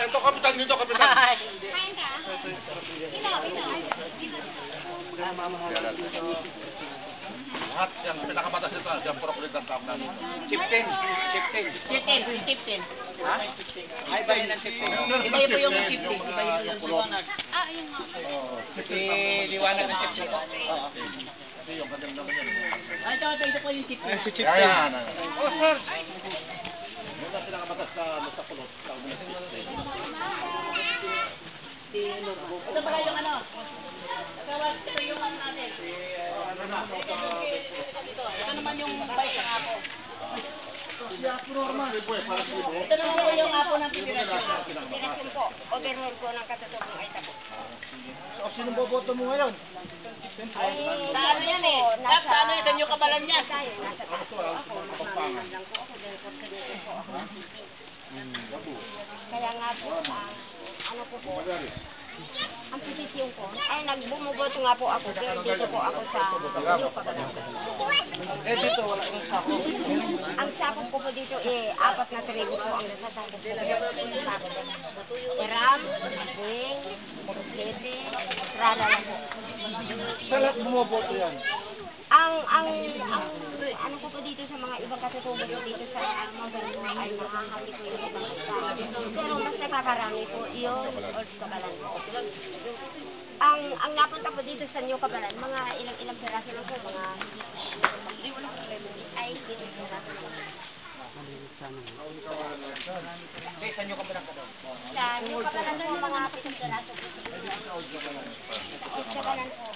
Ito kapitan dito, kapitan. Lahat yan, pinakabatas nito, yan prokulit ang tao namin. 15. Ha? Ay, ba yun ang 15? Iba po yung 15. Iba yung liwanag. Ah, ayun nga. Liwanag ng 15 po. Oo. Kasi yung kadam naman yan. Ito po yung 15. Si Kaya yan. Oh, sir. Yung na pinakabatas sa kulot. Ito pala yung ano. Ito yung ano natin. Ito naman yung bike ng apo. Ito naman po yung apo ng federasyon. Direksyon po. Overhaul ko ng katutubong ay tabo. So, sinong boboto mo ngayon? Ay, Sa ano yan eh? Sa ano ito yung kabalan niya? tayo, nasa taas po ako. Maminan lang po ako dahil coordinator po ako. Kaya nga po, ano po, ang posisyon ko, ay nagbumuboto nga po ako, pero dito po ako sa New Kabalan. Dito, wala yung sako. Ang sakop ko po dito, 4 na tribo po ang nasasakop ko. Iram, Wing, Lete, Rara lang po. Sa lahat bumoboto yan. Ano ko po dito sa mga ibang katutubo ko dito sa mga ganito ay makakali ko yung ibang isa. Pero mas nakakarami po yung Old Kabalan po. Ang napunta po dito sa New Kabalan, mga ilang peraso lang po, mga ay ilang peraso lang. Sa inyo ka ba lang ka daw? Sa New Kabalan po, mga 7 peraso po. Sa Old Kabalan po.